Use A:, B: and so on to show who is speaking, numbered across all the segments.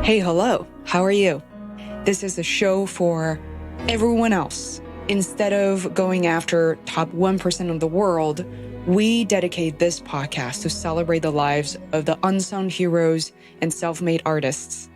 A: Hey, hello, how are you? This is a show for everyone else. Instead of going after top 1% of the world, we dedicate this podcast to celebrate the lives of the unsung heroes and self-made artists.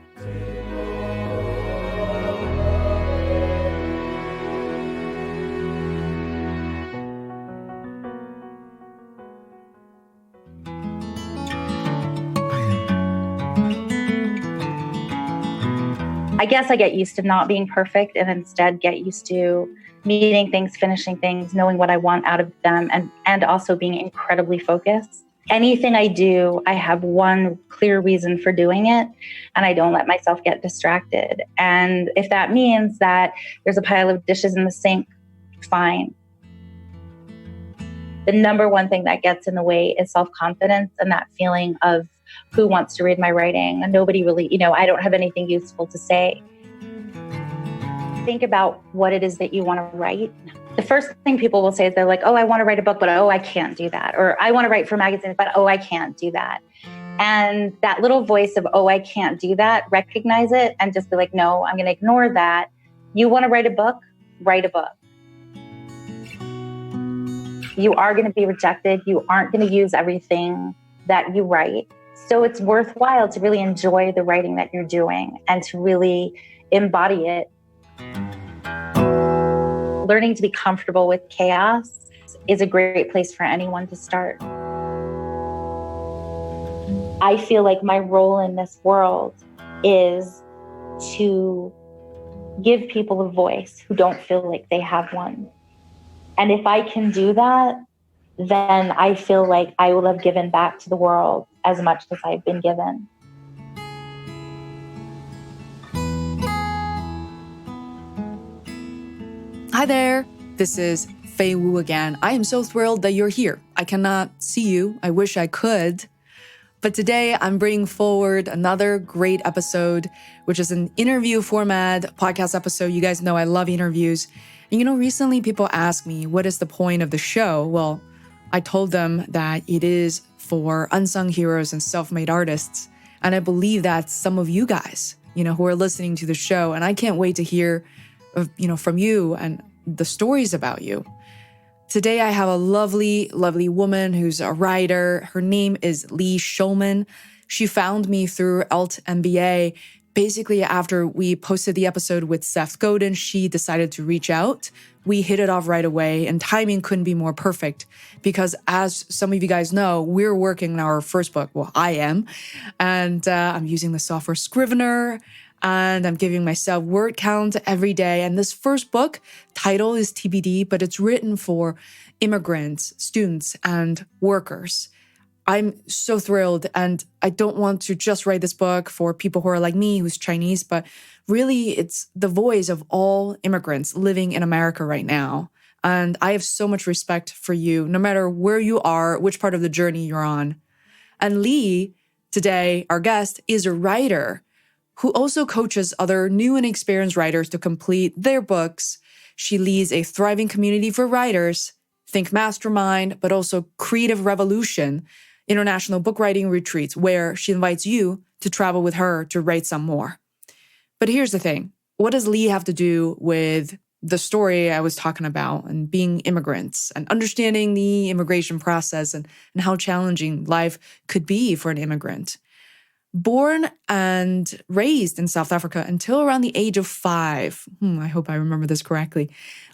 B: I guess I get used to not being perfect and instead get used to meeting things, finishing things, knowing what I want out of them, and also being incredibly focused. Anything I do, I have one clear reason for doing it, and I don't let myself get distracted. And if that means that there's a pile of dishes in the sink, fine. The number one thing that gets in the way is self-confidence and that feeling of who wants to read my writing? And nobody really, I don't have anything useful to say. Think about what it is that you want to write. The first thing people will say is they're like, oh, I want to write a book, but I can't do that. Or I want to write for magazines, but I can't do that. And that little voice of, I can't do that, recognize it and just be like, no, I'm going to ignore that. You want to write a book? Write a book. You are going to be rejected. You aren't going to use everything that you write. So it's worthwhile to really enjoy the writing that you're doing and to really embody it. Learning to be comfortable with chaos is a great place for anyone to start. I feel like my role in this world is to give people a voice who don't feel like they have one. And if I can do that, then I feel like I will have given back to the world as much as I've been given.
A: Hi there, this is Fei Wu again. I am so thrilled that you're here. I cannot see you. I wish I could. But today I'm bringing forward another great episode, which is an interview format podcast episode. You guys know I love interviews. And recently people ask me, what is the point of the show? Well, I told them that it is for unsung heroes and self-made artists. And I believe that some of you guys, who are listening to the show, and I can't wait to hear, from you and the stories about you. Today, I have a lovely, lovely woman who's a writer. Her name is Leigh Shulman. She found me through altMBA. Basically, after we posted the episode with Seth Godin, she decided to reach out. We hit it off right away, and timing couldn't be more perfect because, as some of you guys know, we're working on our first book. Well, I am, and I'm using the software Scrivener, and I'm giving myself word count every day. And this first book title is TBD, but it's written for immigrants, students, and workers. I'm so thrilled, and I don't want to just write this book for people who are like me, who's Chinese, but really it's the voice of all immigrants living in America right now. And I have so much respect for you, no matter where you are, which part of the journey you're on. And Leigh, today, our guest, is a writer who also coaches other new and experienced writers to complete their books. She leads a thriving community for writers, Think Mastermind, but also Creative Revolution, international book writing retreats, where she invites you to travel with her to write some more. But here's the thing. What does Leigh have to do with the story I was talking about and being immigrants and understanding the immigration process and how challenging life could be for an immigrant? Born and raised in South Africa until around the age of 5, I hope I remember this correctly,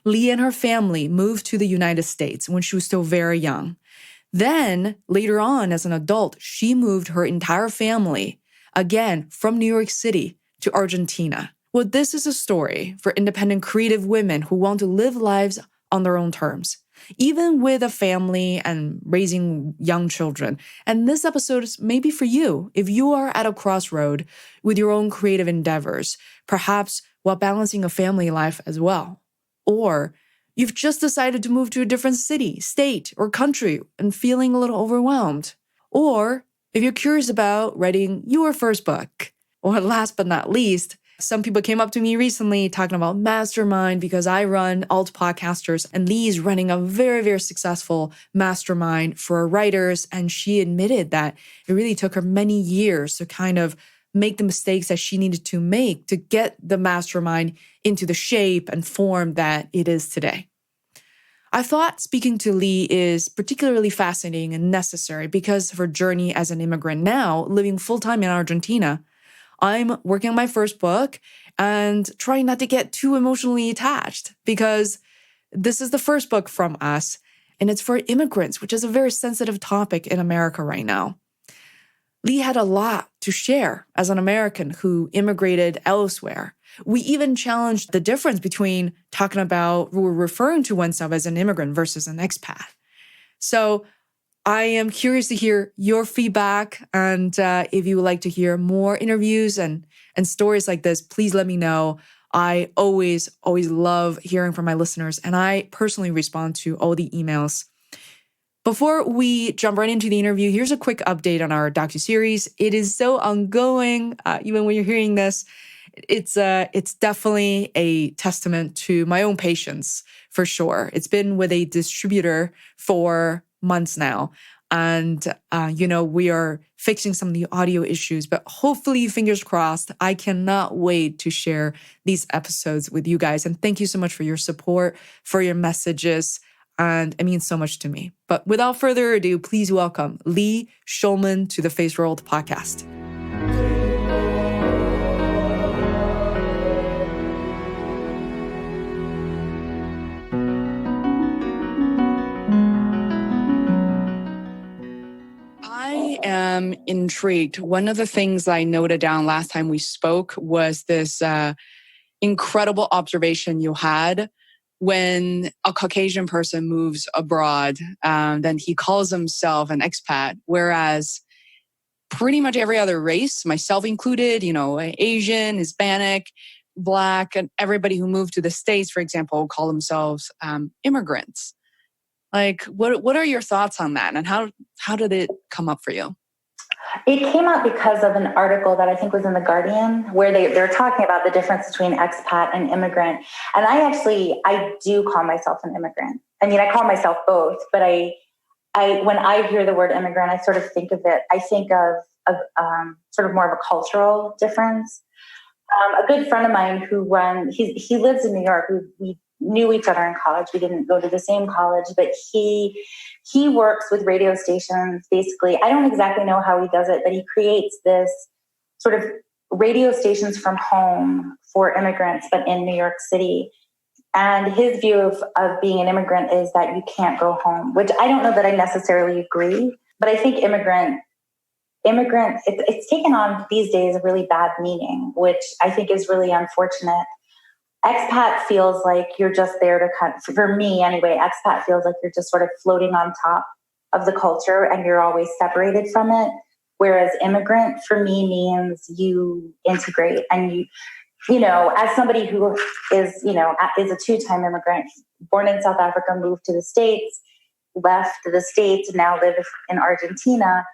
A: Leigh and her family moved to the United States when she was still very young. Then, later on, as an adult, she moved her entire family, again, from New York City to Argentina. Well, this is a story for independent creative women who want to live lives on their own terms, even with a family and raising young children. And this episode is maybe for you if you are at a crossroad with your own creative endeavors, perhaps while balancing a family life as well. Or you've just decided to move to a different city, state, or country and feeling a little overwhelmed. Or if you're curious about writing your first book. Or last but not least, some people came up to me recently talking about Mastermind because I run Alt Podcasters and Leigh's running a very, very successful mastermind for writers. And she admitted that it really took her many years to kind of make the mistakes that she needed to make to get the mastermind into the shape and form that it is today. I thought speaking to Leigh is particularly fascinating and necessary because of her journey as an immigrant now, living full-time in Argentina. I'm working on my first book and trying not to get too emotionally attached because this is the first book from us, and it's for immigrants, which is a very sensitive topic in America right now. Leigh had a lot to share as an American who immigrated elsewhere. We even challenged the difference between talking about or referring to oneself as an immigrant versus an expat. So I am curious to hear your feedback. And if you would like to hear more interviews and stories like this, please let me know. I always love hearing from my listeners. And I personally respond to all the emails. Before we jump right into the interview, here's a quick update on our docuseries. It is so ongoing. Even when you're hearing this, it's definitely a testament to my own patience, for sure. It's been with a distributor for months now. And, we are fixing some of the audio issues, but hopefully, fingers crossed, I cannot wait to share these episodes with you guys. And thank you so much for your support, for your messages. And it means so much to me. But without further ado, please welcome Leigh Shulman to the Feisworld podcast. I am intrigued. One of the things I noted down last time we spoke was this incredible observation you had. When a Caucasian person moves abroad, then he calls himself an expat, whereas pretty much every other race, myself included, Asian, Hispanic, Black, and everybody who moved to the States, for example, call themselves immigrants. Like, what are your thoughts on that? And how did it come up for you?
B: It came out because of an article that I think was in The Guardian where they're talking about the difference between expat and immigrant. And I do call myself an immigrant. I mean, I call myself both, but I when I hear the word immigrant, I sort of think of it, I think of sort of more of a cultural difference. A good friend of mine he lives in New York. We knew each other in college. We didn't go to the same college, but he works with radio stations. Basically, I don't exactly know how he does it, but he creates this sort of radio stations from home for immigrants, but in New York City. And his view of being an immigrant is that you can't go home, which I don't know that I necessarily agree, but I think immigrant, it's taken on these days a really bad meaning, which I think is really unfortunate. Expat feels like you're just there to for me anyway, expat feels like you're just sort of floating on top of the culture and you're always separated from it. Whereas immigrant for me means you integrate and as somebody who is a two-time immigrant, born in South Africa, moved to the States, left the States, now live in Argentina,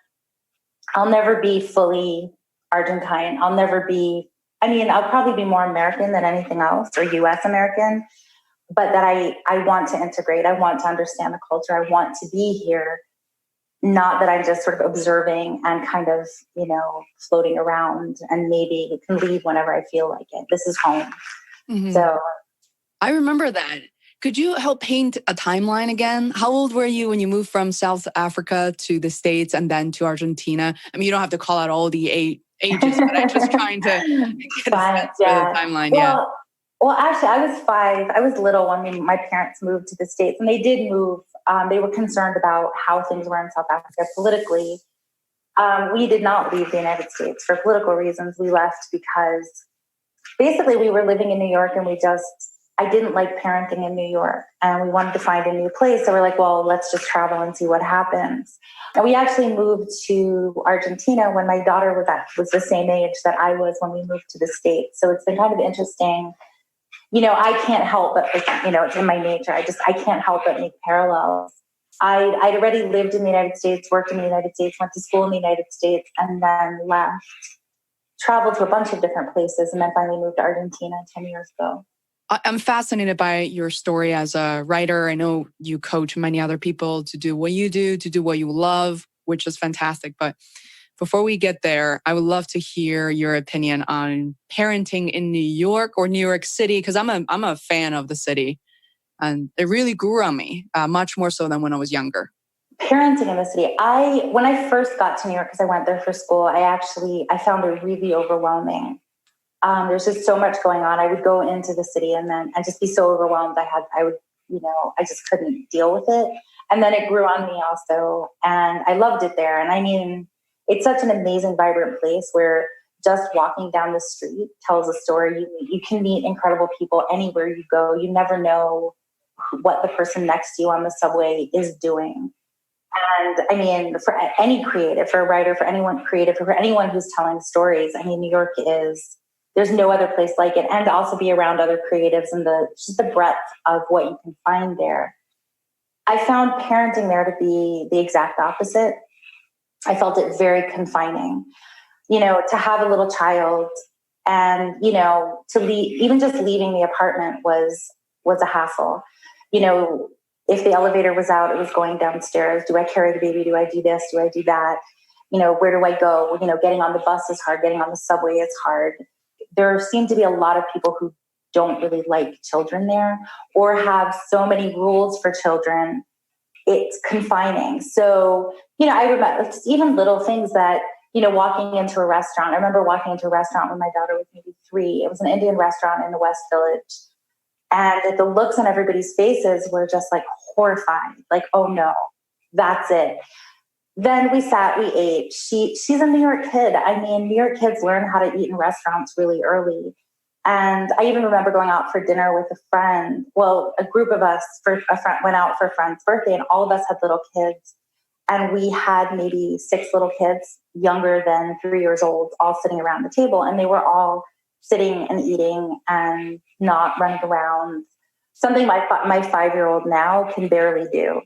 B: I'll never be fully Argentine. I'll probably be more American than anything else, or US American, but that I want to integrate. I want to understand the culture. I want to be here, not that I'm just sort of observing and kind of, floating around and maybe can leave whenever I feel like it. This is home. Mm-hmm. So
A: I remember that. Could you help paint a timeline again? How old were you when you moved from South Africa to the States and then to Argentina? I mean, you don't have to call out all the ages, but I'm just trying to get a sense for the timeline.
B: Well, actually, I was 5. I was little when my parents moved to the States, and they did move. They were concerned about how things were in South Africa politically. We did not leave the United States for political reasons. We left because basically we were living in New York, and I didn't like parenting in New York, and we wanted to find a new place. So we're like, well, let's just travel and see what happens. And we actually moved to Argentina when my daughter was the same age that I was when we moved to the States. So it's been kind of interesting. I can't help but, it's in my nature. I can't help but make parallels. I'd already lived in the United States, worked in the United States, went to school in the United States, and then left, traveled to a bunch of different places, and then finally moved to Argentina 10 years ago.
A: I'm fascinated by your story as a writer. I know you coach many other people to do what you do, to do what you love, which is fantastic. But before we get there, I would love to hear your opinion on parenting in New York or New York City, because I'm a fan of the city. And it really grew on me, much more so than when I was younger.
B: Parenting in the city. When I first got to New York, because I went there for school, I found it really overwhelming. There's just so much going on. I would go into the city and then I'd just be so overwhelmed. I just couldn't deal with it. And then it grew on me also. And I loved it there. And I mean, it's such an amazing, vibrant place where just walking down the street tells a story. You can meet incredible people anywhere you go. You never know what the person next to you on the subway is doing. And I mean, for any creative, for a writer, for anyone creative, for anyone who's telling stories, I mean, New York there's no other place like it. And to also be around other creatives and just the breadth of what you can find there. I found parenting there to be the exact opposite. I felt it very confining, to have a little child and, to leave, even just leaving the apartment was a hassle. If the elevator was out, it was going downstairs. Do I carry the baby? Do I do this? Do I do that? Where do I go? Getting on the bus is hard. Getting on the subway is hard. There seem to be a lot of people who don't really like children there or have so many rules for children. It's confining. So, I remember even little things that, walking into a restaurant. I remember walking into a restaurant when my daughter was maybe 3. It was an Indian restaurant in the West Village. And the looks on everybody's faces were just like horrified. Like, oh no, that's it. Then we sat, we ate. She's a New York kid. I mean, New York kids learn how to eat in restaurants really early. And I even remember going out for dinner with a friend. Well, a group of us went out for a friend's birthday, and all of us had little kids. And we had maybe 6 little kids younger than 3 years old, all sitting around the table. And they were all sitting and eating and not running around. Something my 5-year-old now can barely do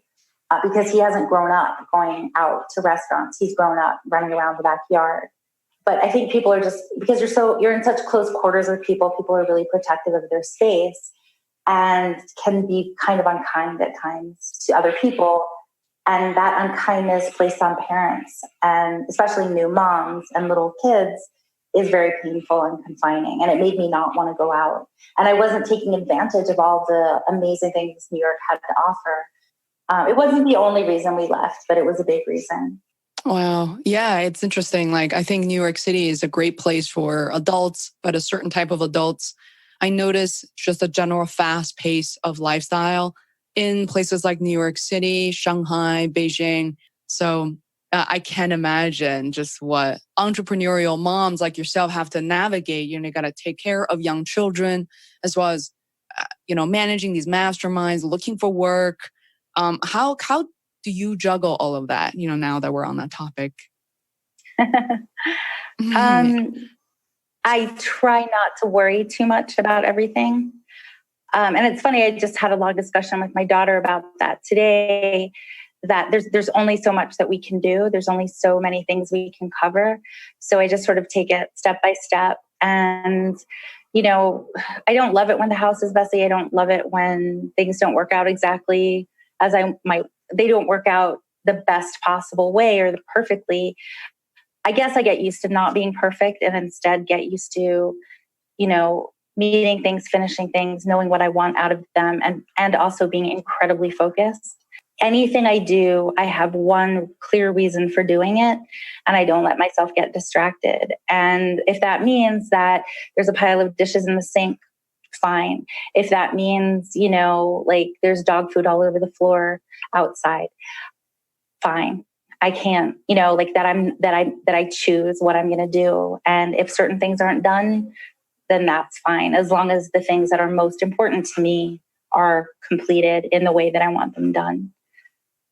B: because he hasn't grown up going out to restaurants. He's grown up running around the backyard. But I think people are just, because you're in such close quarters with people are really protective of their space and can be kind of unkind at times to other people. And that unkindness placed on parents, and especially new moms and little kids, is very painful and confining. And it made me not want to go out. And I wasn't taking advantage of all the amazing things New York had to offer. It wasn't the only reason we left, but it was a big reason.
A: Wow. Yeah, it's interesting. Like, I think New York City is a great place for adults, but a certain type of adults. I notice just a general fast pace of lifestyle in places like New York City, Shanghai, Beijing. So I can't imagine just what entrepreneurial moms like yourself have to navigate. You got to take care of young children, as well as, managing these masterminds, looking for work. How do you juggle all of that, now that we're on that topic?
B: I try not to worry too much about everything. And it's funny, I just had a long discussion with my daughter about that today, that there's only so much that we can do. There's only so many things we can cover. So I just sort of take it step by step. And, I don't love it when the house is messy. I don't love it when things don't work out exactly as they don't work out the best possible way or the perfectly. I guess I get used to not being perfect and instead get used to, meeting things, finishing things, knowing what I want out of them, and also being incredibly focused. Anything I do, I have one clear reason for doing it, and I don't let myself get distracted. And if that means that there's a pile of dishes in the sink, fine. If that means, there's dog food all over the floor outside, fine. I can't, that I choose what I'm going to do. And if certain things aren't done, then that's fine, as long as the things that are most important to me are completed in the way that I want them done.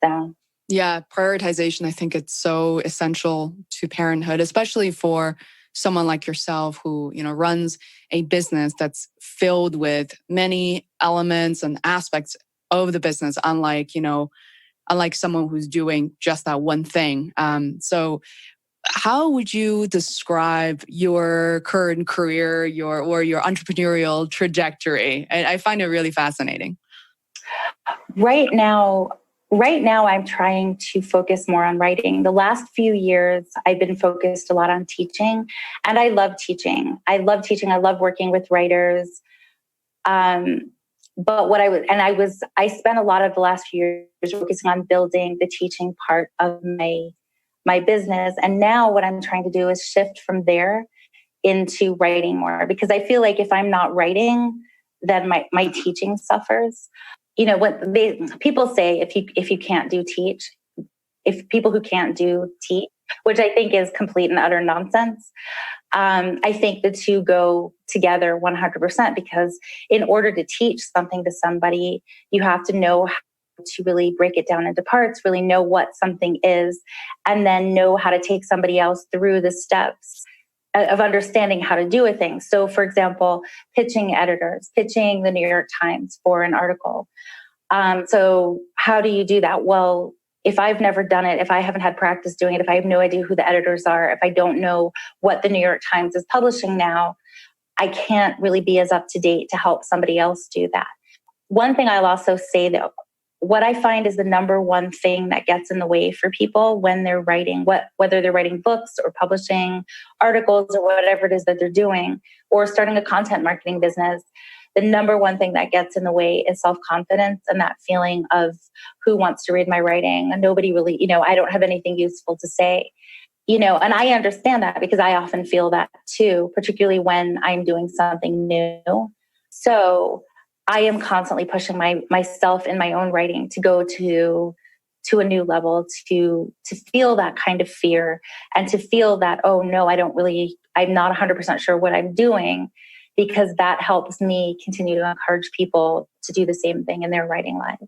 B: So.
A: Yeah, prioritization, I think it's so essential to parenthood, especially for someone like yourself who, runs a business that's filled with many elements and aspects of the business, unlike someone who's doing just that one thing. So how would you describe your current career, your entrepreneurial trajectory? I find it really fascinating.
B: Right now, Right now, I'm trying to focus more on writing. The last few years, I've been focused a lot on teaching, and I love teaching. I love teaching. I love working with writers. But I spent a lot of the last few years focusing on building the teaching part of my business. And now what I'm trying to do is shift from there into writing more, because I feel like if I'm not writing, then my teaching suffers. What people say, if you can't do teach, if people who can't do teach, which I think is complete and utter nonsense. I think the two go together 100%, because in order to teach something to somebody, you have to know how to really break it down into parts, really know what something is, and then know how to take somebody else through the steps of understanding how to do a thing. So, for example, pitching editors, pitching the New York Times for an article. So how do you do that? Well, if I've never done it, if I haven't had practice doing it, if I have no idea who the editors are, if I don't know what the New York Times is publishing now, I can't really be as up to date to help somebody else do that. One thing I'll also say, though, what I find is the number one thing that gets in the way for people when they're writing, whether they're writing books or publishing articles or whatever it is that they're doing, or starting a content marketing business, the number one thing that gets in the way is self-confidence and that feeling of who wants to read my writing. And nobody really, I don't have anything useful to say, and I understand that because I often feel that too, particularly when I'm doing something new. So I am constantly pushing myself in my own writing to go to a new level, to feel that kind of fear and to feel that, oh no, I'm not 100% sure what I'm doing, because that helps me continue to encourage people to do the same thing in their writing lives.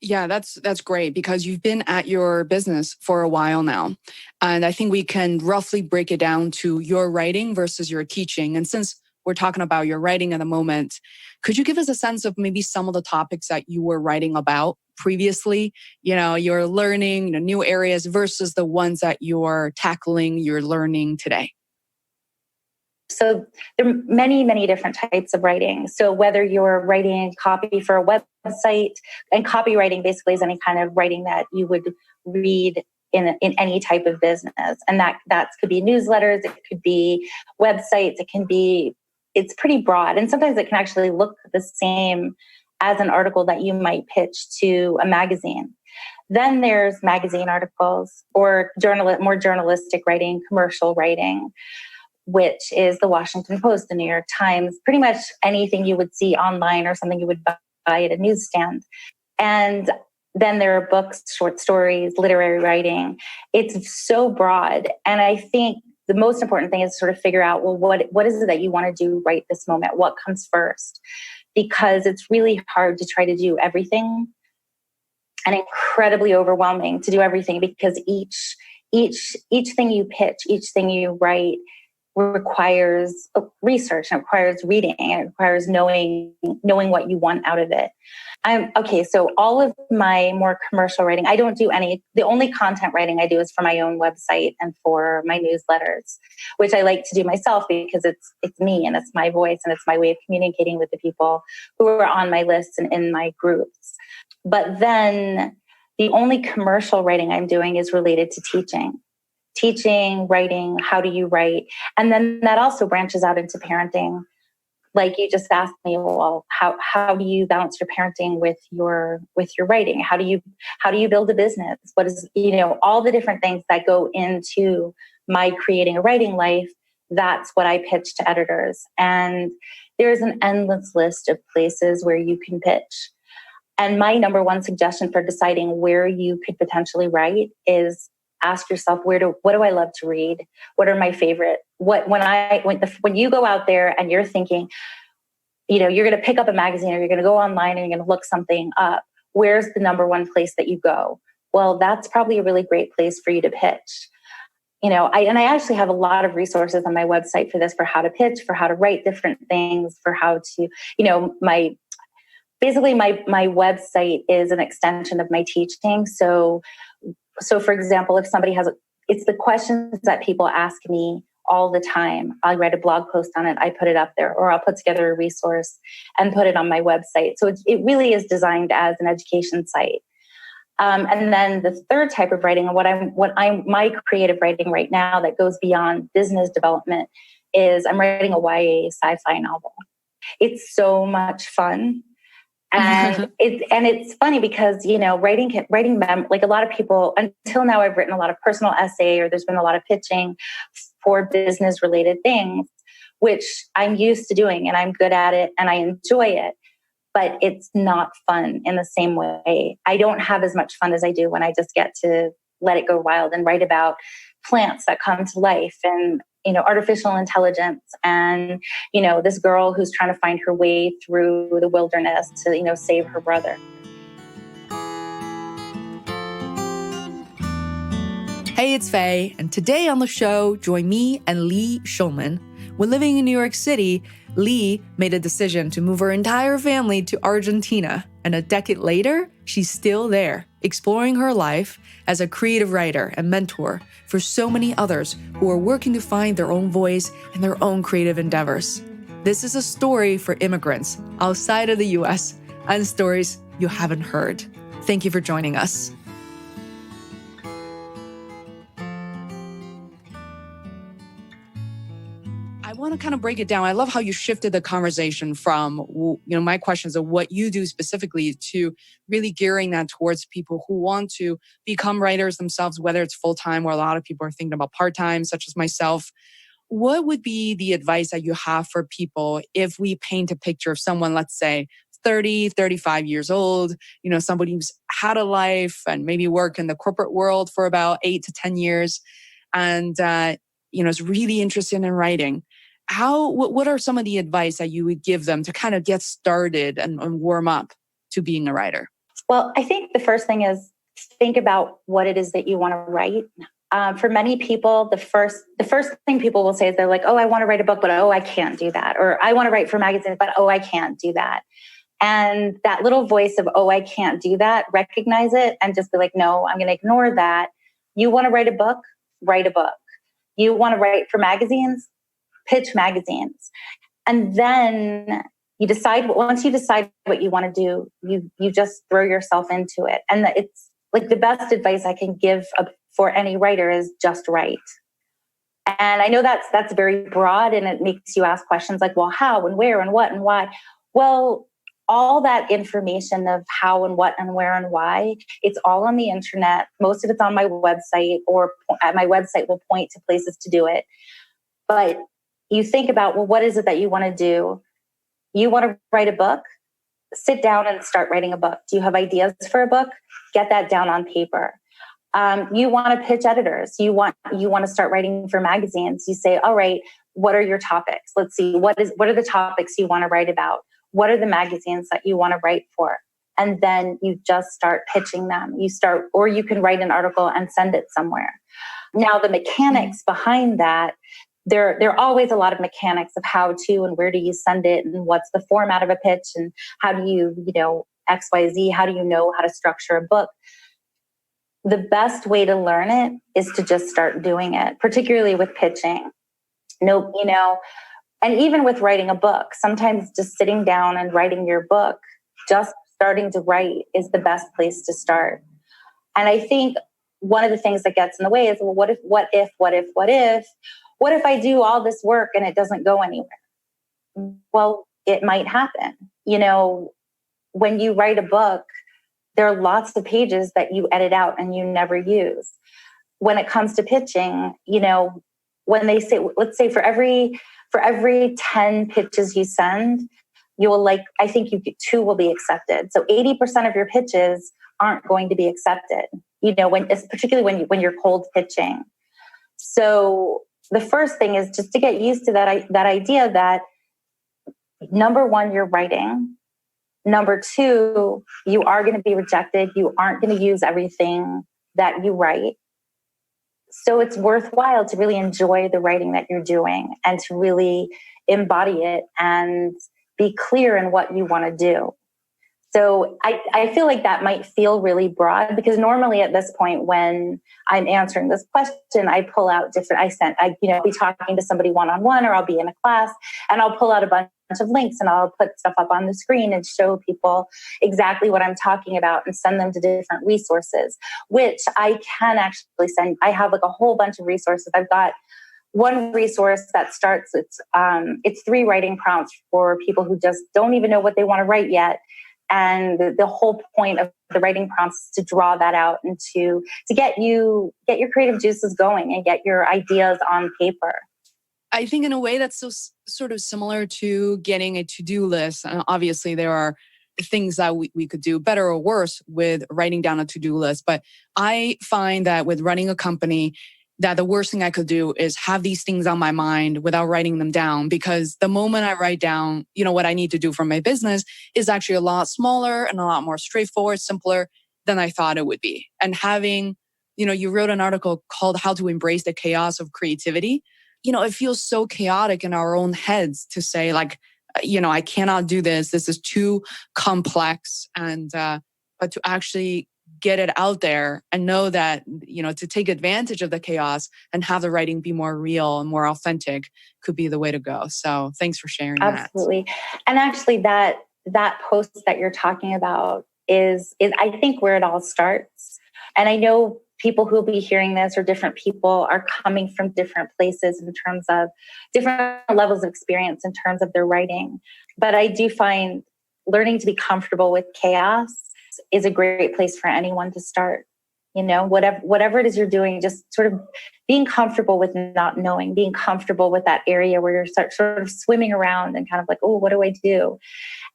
A: Yeah, that's great, because you've been at your business for a while now. And I think we can roughly break it down to your writing versus your teaching. And since we're talking about your writing at the moment, could you give us a sense of maybe some of the topics that you were writing about previously? You're learning new areas versus the ones that you're tackling, you're learning today.
B: So there are many, many different types of writing. So whether you're writing copy for a website, and copywriting basically is any kind of writing that you would read in any type of business. And that could be newsletters, it could be websites, it's pretty broad. And sometimes it can actually look the same as an article that you might pitch to a magazine. Then there's magazine articles or more journalistic writing, commercial writing, which is the Washington Post, the New York Times, pretty much anything you would see online or something you would buy at a newsstand. And then there are books, short stories, literary writing. It's so broad. And I think the most important thing is to sort of figure out, well, what is it that you want to do right this moment? What comes first? Because it's really hard to try to do everything and incredibly overwhelming to do everything, because each thing you pitch, each thing you write requires research, and it requires reading, and it requires knowing what you want out of it. So all of my more commercial writing, I don't do any. The only content writing I do is for my own website and for my newsletters, which I like to do myself because it's me and it's my voice and it's my way of communicating with the people who are on my list and in my groups. But then the only commercial writing I'm doing is related to teaching, writing, how do you write? And then that also branches out into parenting. Like you just asked me, well, how do you balance your parenting with your writing? How do you build a business? What is, all the different things that go into my creating a writing life? That's what I pitch to editors. And there's an endless list of places where you can pitch. And my number one suggestion for deciding where you could potentially write is ask yourself, what do I love to read? What are my favorite? When you go out there and you're thinking, you're going to pick up a magazine or you're going to go online and you're going to look something up, where's the number one place that you go? Well, that's probably a really great place for you to pitch. I actually have a lot of resources on my website for this, for how to pitch, for how to write different things, for how to, my website is an extension of my teaching. So for example, if somebody it's the questions that people ask me all the time. I write a blog post on it, I put it up there, or I'll put together a resource and put it on my website. So it really is designed as an education site. And then the third type of writing, and my creative writing right now that goes beyond business development, is I'm writing a YA sci-fi novel. It's so much fun. And it's funny because, writing, like a lot of people, until now, I've written a lot of personal essay, or there's been a lot of pitching for business related things, which I'm used to doing and I'm good at it and I enjoy it, but it's not fun in the same way. I don't have as much fun as I do when I just get to let it go wild and write about plants that come to life and, artificial intelligence and, this girl who's trying to find her way through the wilderness to, save her brother.
A: Hey, it's Faye, and today on the show, join me and Leigh Shulman. When living in New York City, Leigh made a decision to move her entire family to Argentina, and a decade later, she's still there, exploring her life as a creative writer and mentor for so many others who are working to find their own voice and their own creative endeavors. This is a story for immigrants outside of the US and stories you haven't heard. Thank you for joining us. I want to kind of break it down. I love how you shifted the conversation from, my questions of what you do specifically to really gearing that towards people who want to become writers themselves, whether it's full-time or a lot of people are thinking about part-time, such as myself. What would be the advice that you have for people if we paint a picture of someone, let's say 30, 35 years old, somebody who's had a life and maybe work in the corporate world for about 8 to 10 years and, is really interested in writing. What are some of the advice that you would give them to kind of get started and warm up to being a writer?
B: Well, I think the first thing is think about what it is that you want to write. For many people, the first thing people will say is they're like, oh, I want to write a book, but I can't do that. Or I want to write for magazines, but I can't do that. And that little voice of, I can't do that, recognize it and just be like, no, I'm going to ignore that. You want to write a book? Write a book. You want to write for magazines? Pitch magazines. And then once you decide what you want to do, you just throw yourself into it. And it's like the best advice I can give for any writer is just write. And I know that's very broad and it makes you ask questions like, well, how and where and what and why? Well, all that information of how and what and where and why, it's all on the internet. Most of it's on my website, or my website will point to places to do it. But you think about, well, what is it that you want to do? You want to write a book? Sit down and start writing a book. Do you have ideas for a book? Get that down on paper. You want to pitch editors. You want to start writing for magazines. You say, all right, what are your topics? Let's see, what are the topics you want to write about? What are the magazines that you want to write for? And then you just start pitching them. Or you can write an article and send it somewhere. Now, the mechanics behind that, there are always a lot of mechanics of how to and where do you send it and what's the format of a pitch and how do you, XYZ, how do you know how to structure a book? The best way to learn it is to just start doing it, particularly with pitching. And even with writing a book, sometimes just sitting down and writing your book, just starting to write is the best place to start. And I think one of the things that gets in the way is, well, what if I do all this work and it doesn't go anywhere? Well, it might happen. When you write a book, there are lots of pages that you edit out and you never use. When it comes to pitching, when they say, let's say for every 10 pitches you send, I think 2 will be accepted. So 80% of your pitches aren't going to be accepted, particularly when you're cold pitching. So the first thing is just to get used to that idea that, number one, you're writing. Number two, you are going to be rejected. You aren't going to use everything that you write. So it's worthwhile to really enjoy the writing that you're doing and to really embody it and be clear in what you want to do. So I feel like that might feel really broad, because normally at this point when I'm answering this question, I pull out be talking to somebody one-on-one, or I'll be in a class and I'll pull out a bunch of links and I'll put stuff up on the screen and show people exactly what I'm talking about and send them to different resources, which I can actually send. I have like a whole bunch of resources. I've got one resource that it's 3 writing prompts for people who just don't even know what they want to write yet. And the whole point of the writing prompts is to draw that out and to get your creative juices going and get your ideas on paper.
A: I think in a way that's so sort of similar to getting a to-do list. And obviously there are things that we could do better or worse with writing down a to-do list. But I find that with running a company, that the worst thing I could do is have these things on my mind without writing them down. Because the moment I write down, what I need to do for my business is actually a lot smaller and a lot more straightforward, simpler than I thought it would be. And having, you wrote an article called How to Embrace the Chaos of Creativity. It feels so chaotic in our own heads to say like, I cannot do this. This is too complex. And, but to actually get it out there and know that, to take advantage of the chaos and have the writing be more real and more authentic could be the way to go. So thanks for sharing that.
B: Absolutely. And actually that post that you're talking about is I think where it all starts. And I know people who will be hearing this, or different people, are coming from different places in terms of different levels of experience in terms of their writing. But I do find learning to be comfortable with chaos is a great place for anyone to start. Whatever it is you're doing, just sort of being comfortable with not knowing, being comfortable with that area where you're sort of swimming around and kind of like, oh, what do I do?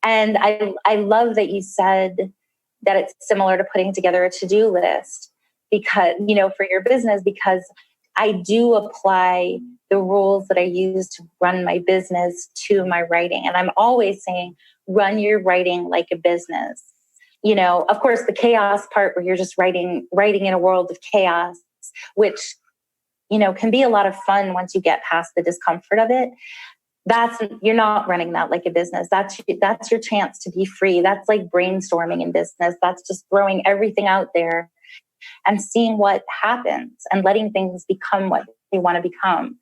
B: And I love that you said that it's similar to putting together a to-do list, because, for your business, because I do apply the rules that I use to run my business to my writing. And I'm always saying, run your writing like a business. Of course, the chaos part where you're just writing in a world of chaos, which, can be a lot of fun once you get past the discomfort of it. You're not running that like a business. That's your chance to be free. That's like brainstorming in business. That's just throwing everything out there and seeing what happens and letting things become what they want to become.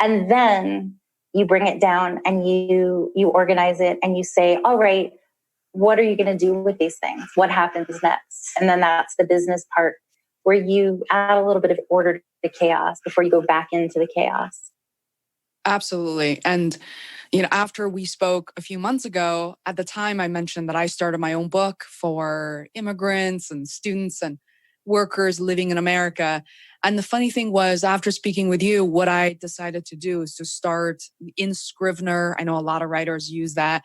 B: And then you bring it down and you organize it and you say, all right, what are you going to do with these things? What happens next? And then that's the business part where you add a little bit of order to chaos before you go back into the chaos.
A: Absolutely. And, after we spoke a few months ago, at the time I mentioned that I started my own book for immigrants and students and workers living in America. And the funny thing was, after speaking with you, what I decided to do is to start in Scrivener. I know a lot of writers use that.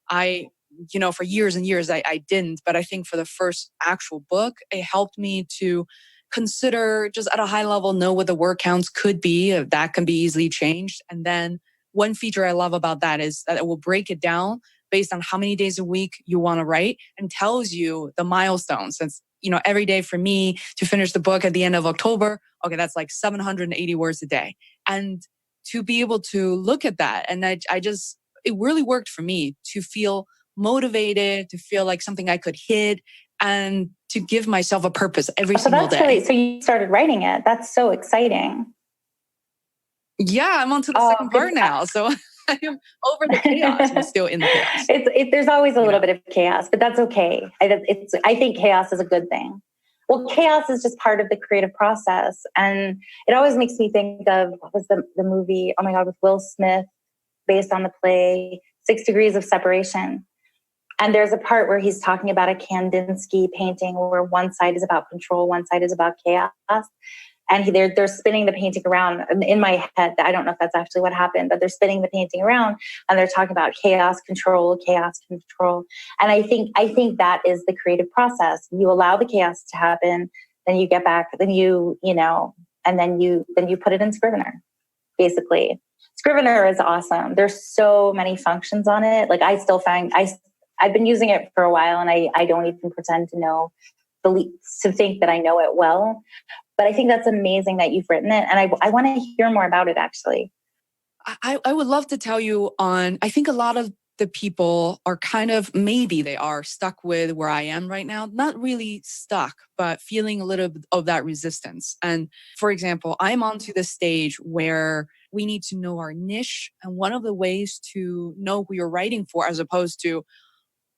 A: For years and years, I didn't. But I think for the first actual book, it helped me to consider, just at a high level, know what the word counts could be. That can be easily changed. And then one feature I love about that is that it will break it down based on how many days a week you want to write and tells you the milestones. Since, every day for me to finish the book at the end of October, okay, that's like 780 words a day. And to be able to look at that, and it really worked for me to feel motivated, to feel like something I could hit, and to give myself a purpose every single day.
B: So you started writing it. That's so exciting.
A: Yeah, I'm on to the second part now. So I am over the chaos, but still in the chaos.
B: There's always a little bit of chaos, but that's okay. I think chaos is a good thing. Well, chaos is just part of the creative process. And it always makes me think of, what was the movie, oh my God, with Will Smith, based on the play 6 Degrees of Separation. And there's a part where he's talking about a Kandinsky painting where one side is about control, one side is about chaos. And they're spinning the painting around. In my head, I don't know if that's actually what happened, but they're spinning the painting around and they're talking about chaos, control, chaos, control. And I think that is the creative process. You allow the chaos to happen, then you get back, then and then you put it in Scrivener, basically. Scrivener is awesome. There's so many functions on it. Like I still find I've been using it for a while and I don't even pretend to think that I know it well. But I think that's amazing that you've written it. And I want to hear more about it, actually.
A: I would love to tell you I think a lot of the people are kind of, maybe they are stuck with where I am right now. Not really stuck, but feeling a little bit of that resistance. And for example, I'm onto the stage where we need to know our niche. And one of the ways to know who you're writing for, as opposed to,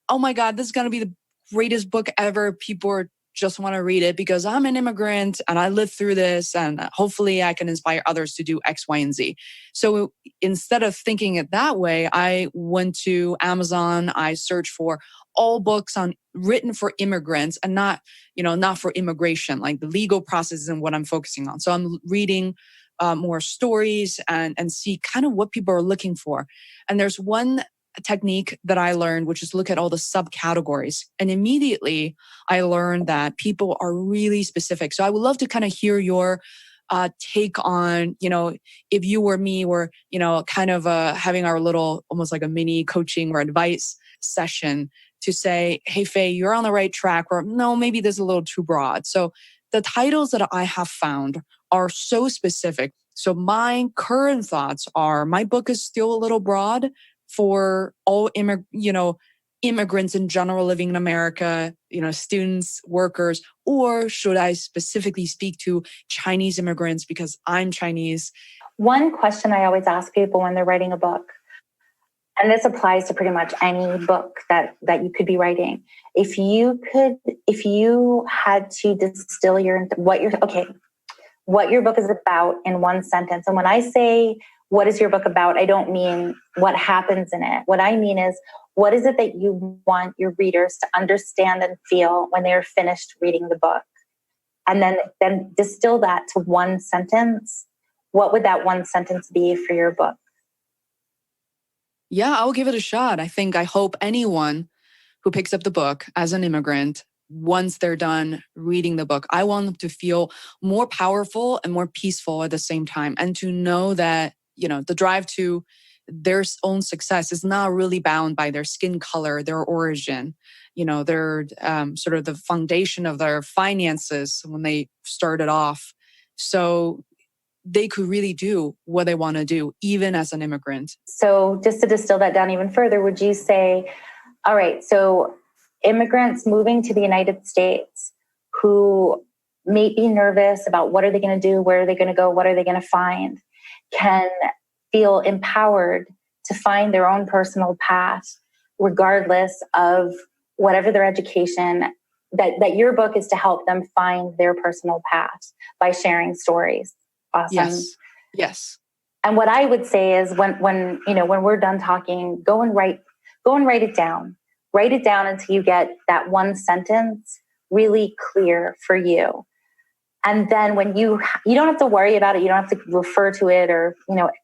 A: oh my God, this is going to be the greatest book ever. People are just want to read it because I'm an immigrant and I lived through this and hopefully I can inspire others to do X, Y, and Z. So instead of thinking it that way, I went to Amazon. I searched for all books on written for immigrants and not for immigration. Like the legal process isn't what I'm focusing on. So I'm reading more stories and see kind of what people are looking for. And there's one technique that I learned, which is look at all the subcategories. And immediately I learned that people are really specific. So I would love to kind of hear your take on, if you or me were, kind of having our little, almost like a mini coaching or advice session to say, hey, Faye, you're on the right track, or no, maybe this is a little too broad. So the titles that I have found are so specific. So my current thoughts are my book is still a little broad for all immigrants in general living in America, students, workers, or should I specifically speak to Chinese immigrants because I'm Chinese?
B: One question I always ask people when they're writing a book, and this applies to pretty much any book that you could be writing. If you had to distill what your book is about in one sentence. And when I say, what is your book about? I don't mean what happens in it. What I mean is, what is it that you want your readers to understand and feel when they're finished reading the book? And then distill that to one sentence. What would that one sentence be for your book?
A: Yeah, I'll give it a shot. I hope anyone who picks up the book as an immigrant, once they're done reading the book, I want them to feel more powerful and more peaceful at the same time. And to know that, the drive to their own success is not really bound by their skin color, their origin, their sort of the foundation of their finances when they started off. So they could really do what they want to do, even as an immigrant.
B: So just to distill that down even further, would you say, all right, so immigrants moving to the United States who may be nervous about what are they going to do, where are they going to go, what are they going to find, can feel empowered to find their own personal path, regardless of whatever their education, that your book is to help them find their personal path by sharing stories. Awesome.
A: Yes.
B: And what I would say is when we're done talking, go and write it down. Write it down until you get that one sentence really clear for you. And then when you don't have to worry about it, you don't have to refer to it, or,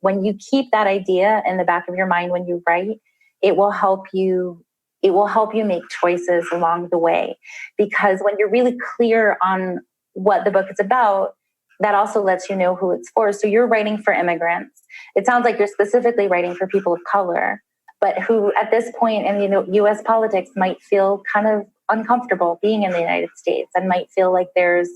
B: when you keep that idea in the back of your mind when you write, it will help you make choices along the way. Because when you're really clear on what the book is about, that also lets you know who it's for. So you're writing for immigrants. It sounds like you're specifically writing for people of color, but who at this point in U.S. politics might feel kind of uncomfortable being in the United States and might feel like there's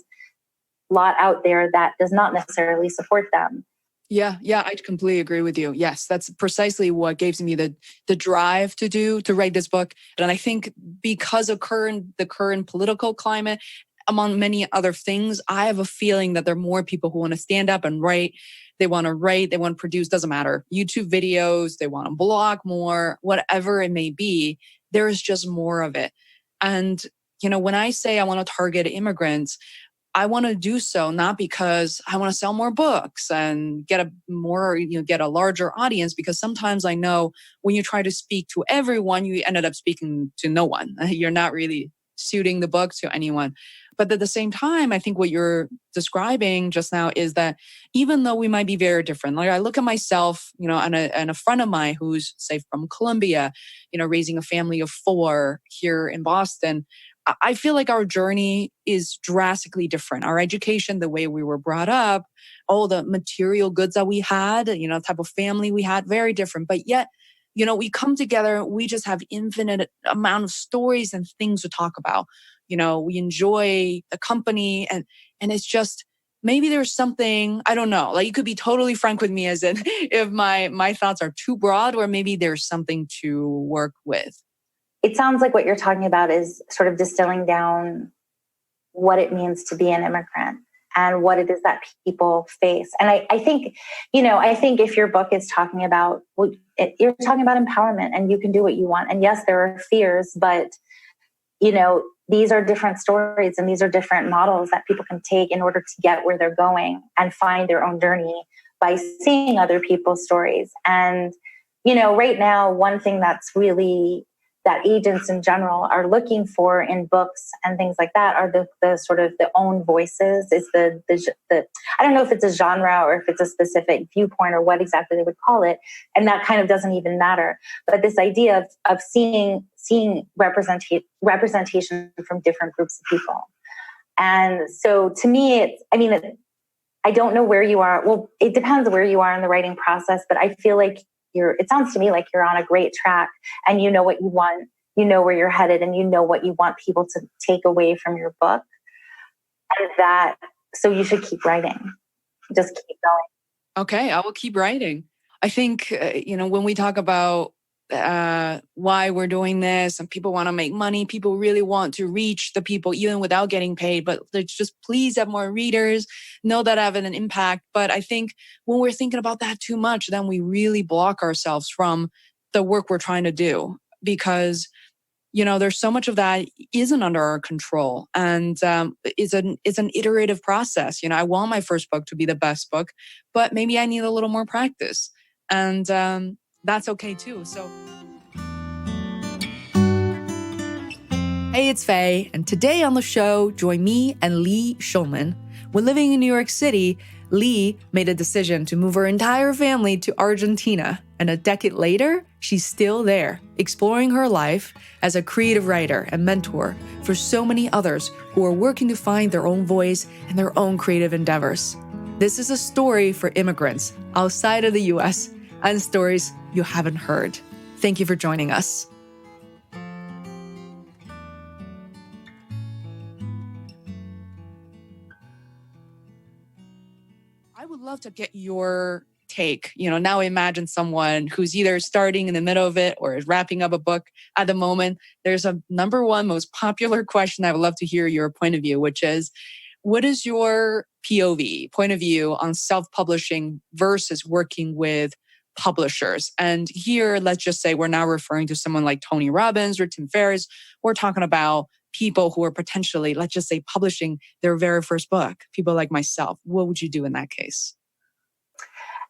B: a lot out there that does not necessarily support them.
A: Yeah, I completely agree with you. Yes, that's precisely what gives me the drive to write this book. And I think because of the current political climate, among many other things, I have a feeling that there are more people who want to stand up and write. They want to produce, doesn't matter, YouTube videos, they want to blog more, whatever it may be. There is just more of it. And, when I say I want to target immigrants, I want to do so not because I want to sell more books and get a larger audience, because sometimes I know when you try to speak to everyone, you ended up speaking to no one. You're not really suiting the book to anyone. But at the same time, I think what you're describing just now is that even though we might be very different, like I look at myself, and a friend of mine who's, say, from Colombia, raising a family of 4 here in Boston, I feel like our journey is drastically different. Our education, the way we were brought up, all the material goods that we had, type of family we had, very different. But yet, we come together, we just have infinite amount of stories and things to talk about. We enjoy the company and it's just, maybe there's something, I don't know, like you could be totally frank with me as in if my thoughts are too broad, or maybe there's something to work with.
B: It sounds like what you're talking about is sort of distilling down what it means to be an immigrant and what it is that people face. And I think, I think if your book is talking about, you're talking about empowerment and you can do what you want. And yes, there are fears, but, these are different stories and these are different models that people can take in order to get where they're going and find their own journey by seeing other people's stories. And, right now, one thing that's really that agents in general are looking for in books and things like that are the sort of the own voices. Is the I don't know if it's a genre or if it's a specific viewpoint or what exactly they would call it, and that kind of doesn't even matter. But this idea of seeing representation from different groups of people, and so to me, I don't know where you are. Well, it depends where you are in the writing process, but I feel like it sounds to me like you're on a great track and you know what you want, you know where you're headed, and you know what you want people to take away from your book. And so you should keep writing. Just keep going.
A: Okay, I will keep writing. I think, when we talk about why we're doing this and people want to make money, people really want to reach the people even without getting paid, but let's just please have more readers, know that I have an impact. But I think when we're thinking about that too much, then we really block ourselves from the work we're trying to do, because there's so much of that isn't under our control, and it's an iterative process. I want my first book to be the best book, but maybe I need a little more practice, and that's okay too. So, hey, it's Faye, and today on the show, join me and Leigh Shulman. When living in New York City, Leigh made a decision to move her entire family to Argentina, and a decade later, she's still there, exploring her life as a creative writer and mentor for so many others who are working to find their own voice and their own creative endeavors. This is a story for immigrants outside of the US and stories you haven't heard. Thank you for joining us. I would love to get your take. Now imagine someone who's either starting in the middle of it or is wrapping up a book at the moment. There's a number one most popular question I would love to hear your point of view, which is, what is your POV, point of view, on self-publishing versus working with publishers? And here, let's just say we're now referring to someone like Tony Robbins or Tim Ferriss. We're talking about people who are potentially, let's just say, publishing their very first book, people like myself. What would you do in that case?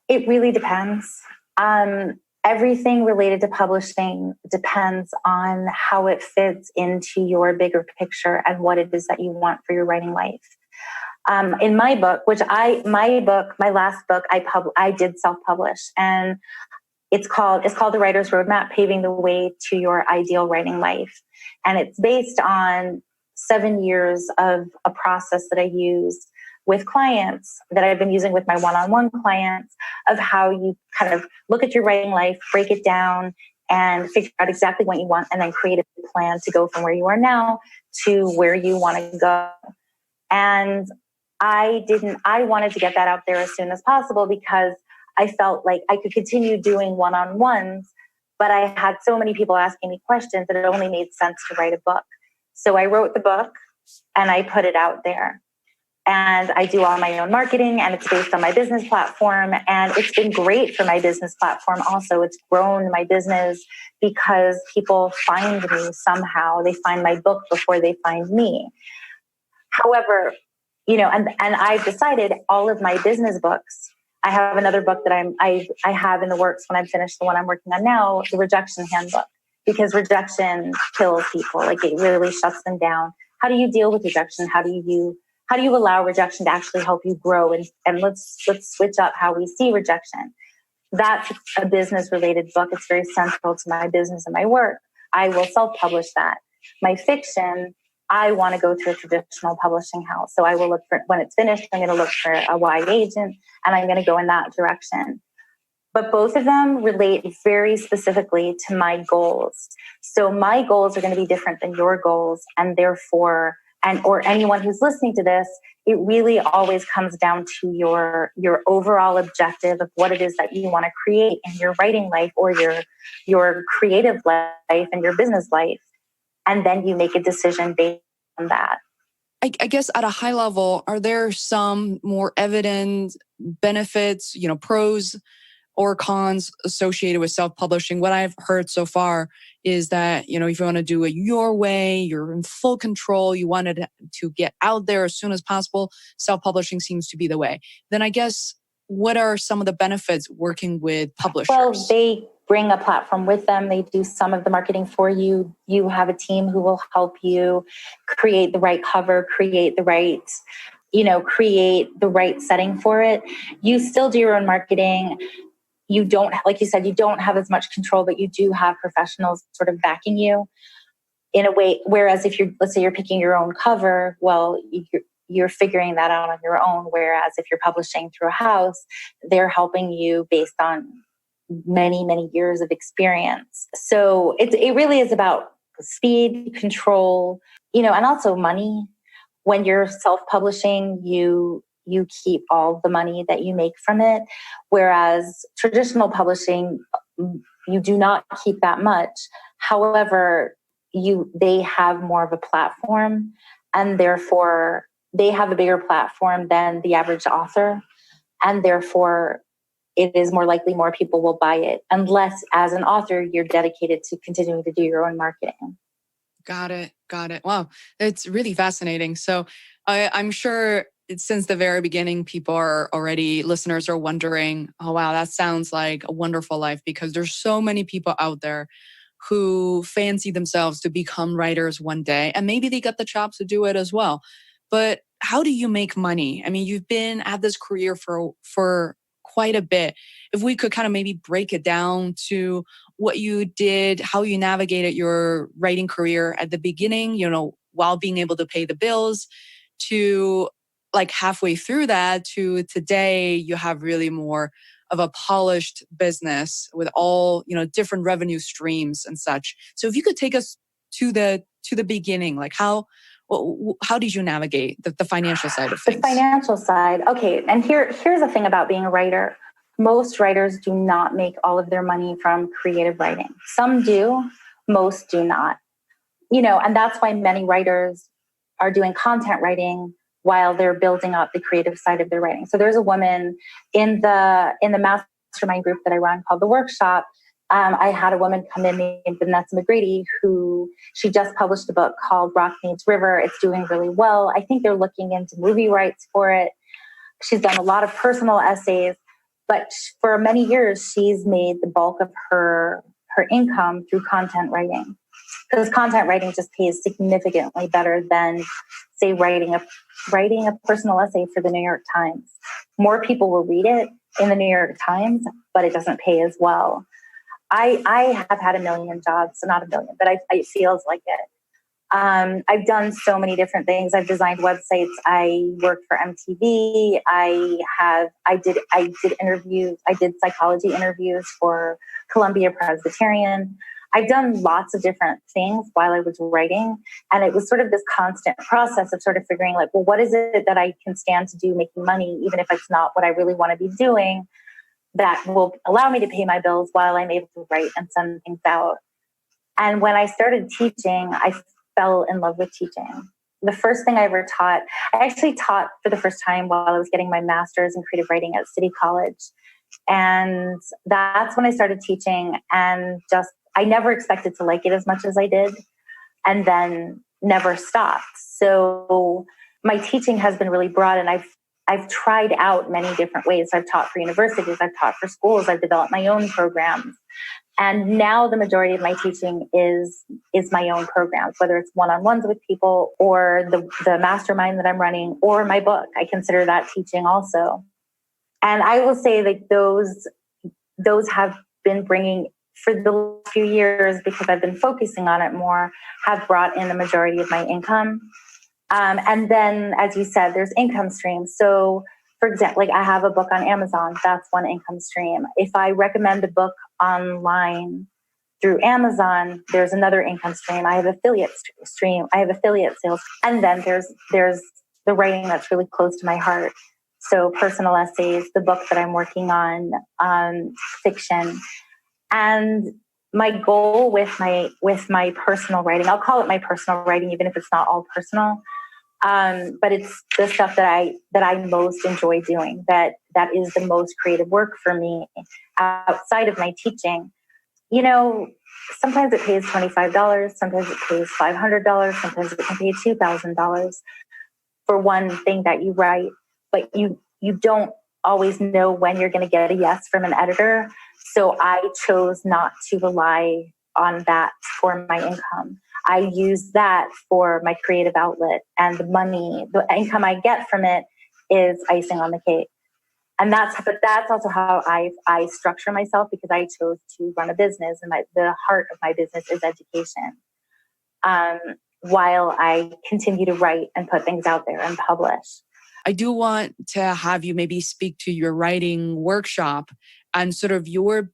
B: It really depends. Everything related to publishing depends on how it fits into your bigger picture and what it is that you want for your writing life. In my book, my last book, I did self-publish, and it's called The Writer's Roadmap: Paving the Way to Your Ideal Writing Life. And it's based on 7 years of a process that I use with clients, that I've been using with my one-on-one clients, of how you kind of look at your writing life, break it down, and figure out exactly what you want, and then create a plan to go from where you are now to where you want to go. And I wanted to get that out there as soon as possible, because I felt like I could continue doing one-on-ones, but I had so many people asking me questions that it only made sense to write a book. So I wrote the book and I put it out there. And I do all my own marketing, and it's based on my business platform. And it's been great for my business platform. Also, it's grown my business because people find me somehow. They find my book before they find me. However, and I've decided all of my business books, I have another book that I have in the works when I'm finished the one I'm working on now, the Rejection Handbook, because rejection kills people. Like, it really shuts them down. How do you deal with rejection? How do you allow rejection to actually help you grow? And let's switch up how we see rejection. That's a business related book. It's very central to my business and my work. I will self-publish that. My fiction, I want to go to a traditional publishing house. So I will look for, when it's finished, I'm going to look for a wide agent, and I'm going to go in that direction. But both of them relate very specifically to my goals. So my goals are going to be different than your goals, and therefore and or anyone who's listening to this, it really always comes down to your overall objective of what it is that you want to create in your writing life or your creative life and your business life. And then you make a decision based on that.
A: I guess at a high level, are there some more evident benefits, pros or cons associated with self-publishing? What I've heard so far is that, if you want to do it your way, you're in full control, you want it to get out there as soon as possible, self-publishing seems to be the way. Then I guess, what are some of the benefits working with publishers?
B: Well, they bring a platform with them. They do some of the marketing for you. You have a team who will help you create the right cover, create the right setting for it. You still do your own marketing. You don't, like you said, you don't have as much control, but you do have professionals sort of backing you in a way. Whereas if let's say you're picking your own cover, well, you're figuring that out on your own. Whereas if you're publishing through a house, they're helping you based on many, many years of experience. So it really is about speed, control, and also money. When you're self-publishing, you keep all the money that you make from it. Whereas traditional publishing, you do not keep that much. However, they have more of a platform, and therefore they have a bigger platform than the average author. And therefore, it is more likely more people will buy it, unless as an author, you're dedicated to continuing to do your own marketing.
A: Got it. Wow. It's really fascinating. So I'm sure since the very beginning, listeners are wondering, oh, wow, that sounds like a wonderful life, because there's so many people out there who fancy themselves to become writers one day, and maybe they got the chops to do it as well. But how do you make money? I mean, you've been at this career for quite a bit. If we could kind of maybe break it down to what you did, how you navigated your writing career at the beginning, while being able to pay the bills, to like halfway through that, to today, you have really more of a polished business with all, different revenue streams and such. So if you could take us to the beginning, like how did you navigate the financial side of things?
B: The financial side. Okay. And here's the thing about being a writer. Most writers do not make all of their money from creative writing. Some do, most do not. And that's why many writers are doing content writing while they're building up the creative side of their writing. So there's a woman in the mastermind group that I run called The Workshop. I had a woman come in named Vanessa McGrady, who she just published a book called Rock Meets River. It's doing really well. I think they're looking into movie rights for it. She's done a lot of personal essays, but for many years, she's made the bulk of her income through content writing, because content writing just pays significantly better than, say, writing a personal essay for the New York Times. More people will read it in the New York Times, but it doesn't pay as well. I have had a million jobs, so not a million, but it feels like it. I've done so many different things. I've designed websites. I worked for MTV. I did interviews. I did psychology interviews for Columbia Presbyterian. I've done lots of different things while I was writing. And it was sort of this constant process of sort of figuring like, well, what is it that I can stand to do making money, even if it's not what I really want to be doing, that will allow me to pay my bills while I'm able to write and send things out. And when I started teaching, I fell in love with teaching. The first thing I ever taught, I actually taught for the first time while I was getting my master's in creative writing at City College. And that's when I started teaching, and I never expected to like it as much as I did, and then never stopped. So my teaching has been really broad, and I've tried out many different ways. I've taught for universities, I've taught for schools, I've developed my own programs. And now the majority of my teaching is my own programs, whether it's one-on-ones with people or the mastermind that I'm running or my book. I consider that teaching also. And I will say that those have been bringing, for the last few years, because I've been focusing on it more, have brought in the majority of my income. And then, as you said, there's income streams. So, for example, like I have a book on Amazon, that's one income stream. If I recommend a book online through Amazon, there's another income stream. I have affiliate stream. I have affiliate sales. And then there's the writing that's really close to my heart. So personal essays, the book that I'm working on, fiction. And my goal with my personal writing, I'll call it my personal writing, even if it's not all personal. But it's the stuff that I most enjoy doing, that is the most creative work for me outside of my teaching. You know, sometimes it pays $25, sometimes it pays $500, sometimes it can pay $2,000 for one thing that you write, but you don't always know when you're going to get a yes from an editor. So I chose not to rely on that for my income. I use that for my creative outlet, and the income I get from it is icing on the cake. And that's also how I structure myself, because I chose to run a business, and the heart of my business is education. While I continue to write and put things out there and publish.
A: I do want to have you maybe speak to your writing workshop and sort of your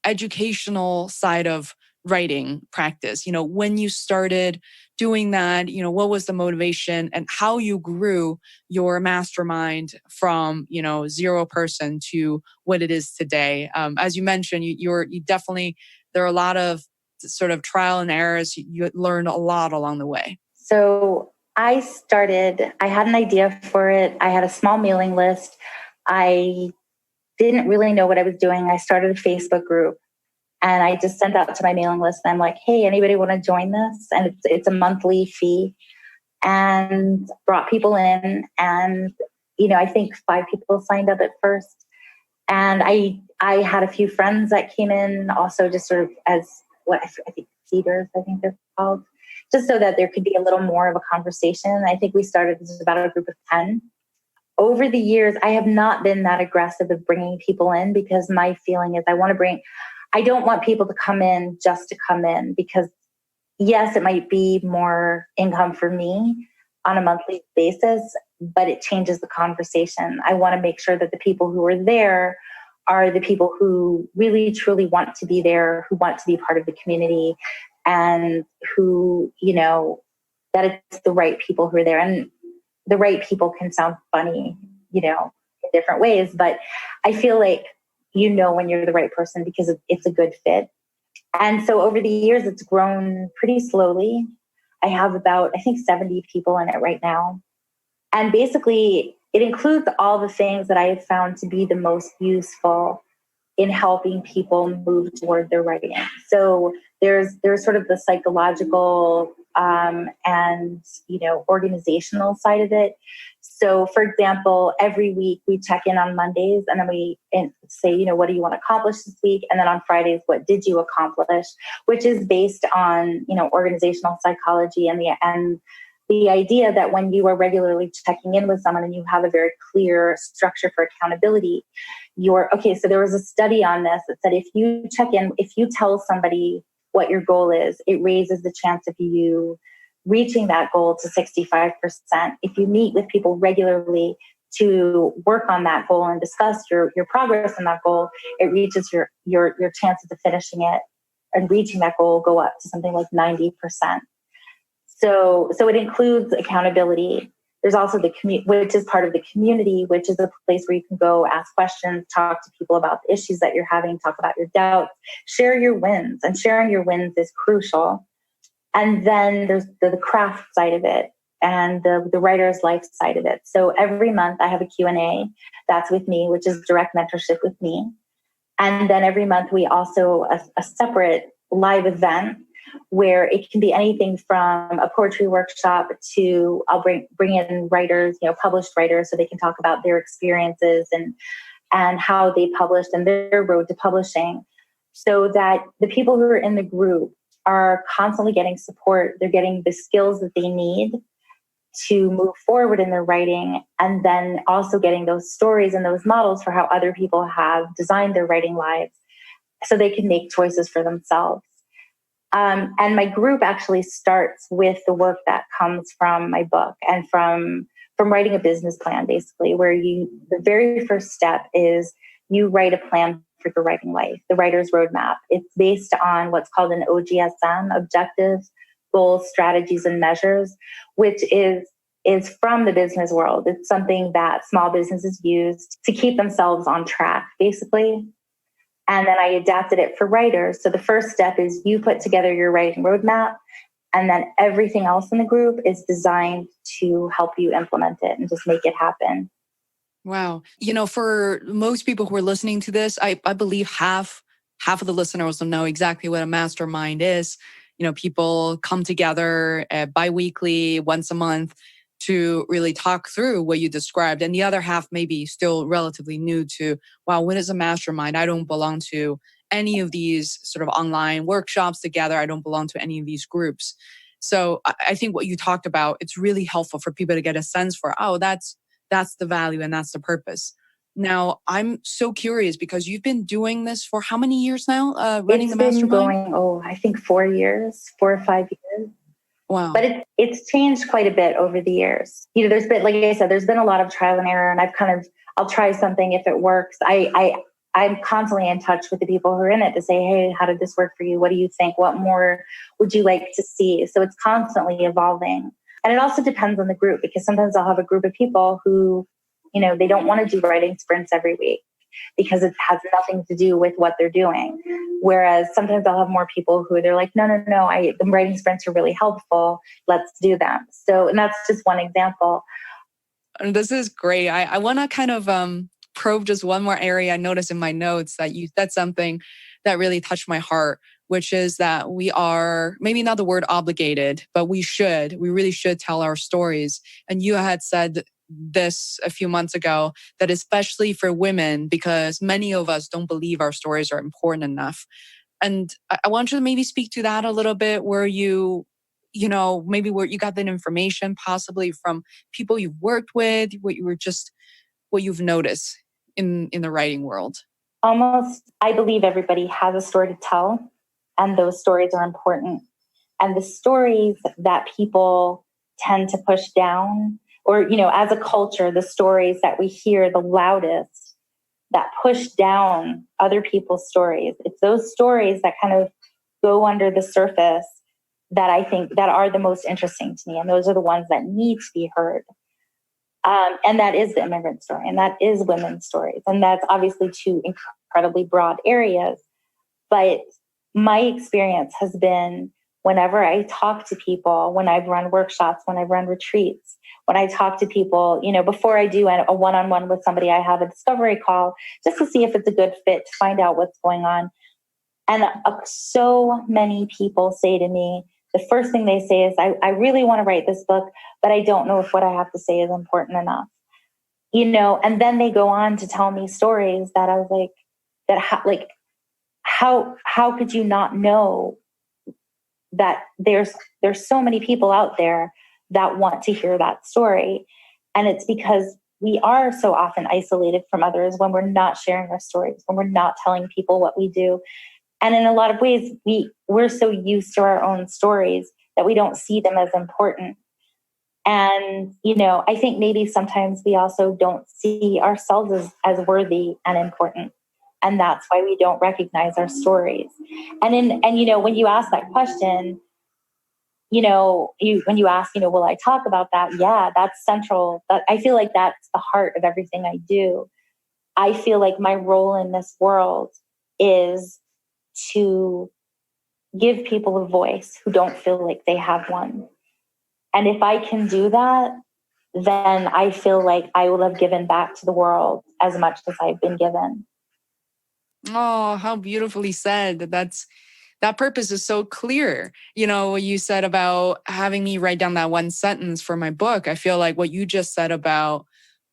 A: educational side of writing practice. You know, when you started doing that, you know, what was the motivation and how you grew your mastermind from, you know, 0 person to what it is today. As you mentioned, you definitely, there are a lot of sort of trial and errors. You learned a lot along the way.
B: So I had an idea for it. I had a small mailing list. I didn't really know what I was doing. I started a Facebook group, and I just sent out to my mailing list. And I'm like, hey, anybody want to join this? And it's a monthly fee, and brought people in. And, you know, I think 5 people signed up at first. And I had a few friends that came in also, just sort of as what I think feeders, I think they're called, just so that there could be a little more of a conversation. I think we started as about a group of 10. Over the years, I have not been that aggressive of bringing people in, because my feeling is I don't want people to come in just to come in, because yes, it might be more income for me on a monthly basis, but it changes the conversation. I want to make sure that the people who are there are the people who really, truly want to be there, who want to be part of the community, and who, you know, that it's the right people who are there. And the right people can sound funny, you know, in different ways, but I feel like, you know, when you're the right person, because it's a good fit. And so over the years, it's grown pretty slowly. I have about, I think, 70 people in it right now. And basically, it includes all the things that I have found to be the most useful in helping people move toward their writing. So there's sort of the psychological and, you know, organizational side of it. So, for example, every week we check in on Mondays, and then we say, you know, what do you want to accomplish this week? And then on Fridays, what did you accomplish? Which is based on, you know, organizational psychology and the idea that when you are regularly checking in with someone and you have a very clear structure for accountability, so there was a study on this that said if you check in, if you tell somebody what your goal is, it raises the chance of you reaching that goal to 65%. If you meet with people regularly to work on that goal and discuss your progress on that goal, it reaches your chances of finishing it and reaching that goal go up to something like 90%. So it includes accountability. There's also the community, which is part of the community, which is a place where you can go ask questions, talk to people about the issues that you're having, talk about your doubts, share your wins. And sharing your wins is crucial. And then there's the craft side of it and the writer's life side of it. So every month I have a Q&A that's with me, which is direct mentorship with me. And then every month we also a separate live event where it can be anything from a poetry workshop to I'll bring in writers, you know, published writers, so they can talk about their experiences and how they published and their road to publishing, so that the people who are in the group are constantly getting support. They're getting the skills that they need to move forward in their writing, and then also getting those stories and those models for how other people have designed their writing lives so they can make choices for themselves. And my group actually starts with the work that comes from my book and from writing a business plan, basically, where the very first step is you write a plan for for your writing life, the writer's roadmap. It's based on what's called an OGSM, objectives, goals, strategies, and measures, which is from the business world. It's something that small businesses use to keep themselves on track, basically. And then I adapted it for writers. So the first step is you put together your writing roadmap, and then everything else in the group is designed to help you implement it and just make it happen.
A: Wow. For most people who are listening to this, I believe half of the listeners will know exactly what a mastermind is. People come together bi-weekly, once a month, to really talk through what you described. And the other half may be still relatively new to, wow, what is a mastermind? I don't belong to any of these sort of online workshops together. I don't belong to any of these groups. So I think what you talked about, it's really helpful for people to get a sense for, oh, that's the value and that's the purpose. Now, I'm so curious because you've been doing this for how many years now, running the mastermind?
B: It's been going, I think 4 or 5 years.
A: Wow.
B: But it's changed quite a bit over the years. There's been, like I said, there's been a lot of trial and error, and I'll try something if it works. I'm constantly in touch with the people who are in it to say, hey, how did this work for you? What do you think? What more would you like to see? So it's constantly evolving. And it also depends on the group, because sometimes I'll have a group of people who, they don't want to do writing sprints every week because it has nothing to do with what they're doing. Whereas sometimes I'll have more people who they're like, no, the writing sprints are really helpful. Let's do them. So, and that's just one example.
A: This is great. I want to kind of probe just one more area. I noticed in my notes that you said something that really touched my heart, which is that we are, maybe not the word obligated, but we really should tell our stories. And you had said this a few months ago, that especially for women, because many of us don't believe our stories are important enough. And I want you to maybe speak to that a little bit, where maybe where you got that information possibly from people you've worked with, what you've noticed in the writing world.
B: I believe everybody has a story to tell, and those stories are important. And the stories that people tend to push down, or, as a culture, the stories that we hear the loudest that push down other people's stories, it's those stories that kind of go under the surface that I think that are the most interesting to me. And those are the ones that need to be heard. And that is the immigrant story, and that is women's stories. And that's obviously two incredibly broad areas. But my experience has been, whenever I talk to people, when I've run workshops, when I've run retreats, when I talk to people, before I do a one-on-one with somebody, I have a discovery call just to see if it's a good fit, to find out what's going on. And so many people say to me, the first thing they say is, I really want to write this book, but I don't know if what I have to say is important enough. And then they go on to tell me stories that I was like, how could you not know that there's so many people out there that want to hear that story? And it's because we are so often isolated from others when we're not sharing our stories, when we're not telling people what we do. And in a lot of ways, we're so used to our own stories that we don't see them as important. And, I think maybe sometimes we also don't see ourselves as worthy and important. And that's why we don't recognize our stories. And when you ask that question, when you ask, will I talk about that? Yeah, that's central. I feel like that's the heart of everything I do. I feel like my role in this world is to give people a voice who don't feel like they have one. And if I can do that, then I feel like I will have given back to the world as much as I've been given.
A: Oh, how beautifully said. That purpose is so clear. What you said about having me write down that one sentence for my book. I feel like what you just said about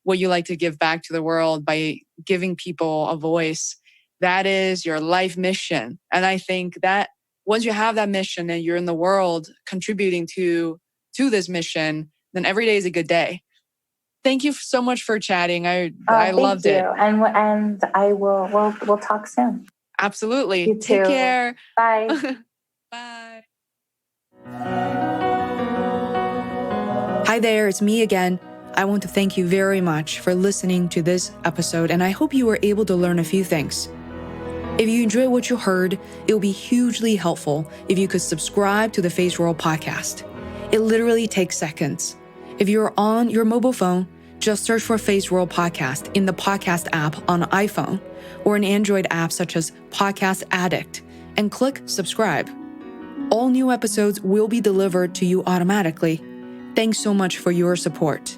A: what you like to give back to the world by giving people a voice, that is your life mission. And I think that once you have that mission and you're in the world contributing to this mission, then every day is a good day. Thank you so much for chatting. I loved it.
B: And we'll talk soon.
A: Absolutely.
B: You
A: Take
B: too.
A: care.
B: Bye.
A: Bye. Hi there, it's me again. I want to thank you very much for listening to this episode, and I hope you were able to learn a few things. If you enjoyed what you heard, it would be hugely helpful if you could subscribe to the Feisworld podcast. It literally takes seconds. If you're on your mobile phone, just search for Feisworld Podcast in the podcast app on iPhone or an Android app such as Podcast Addict and click subscribe. All new episodes will be delivered to you automatically. Thanks so much for your support.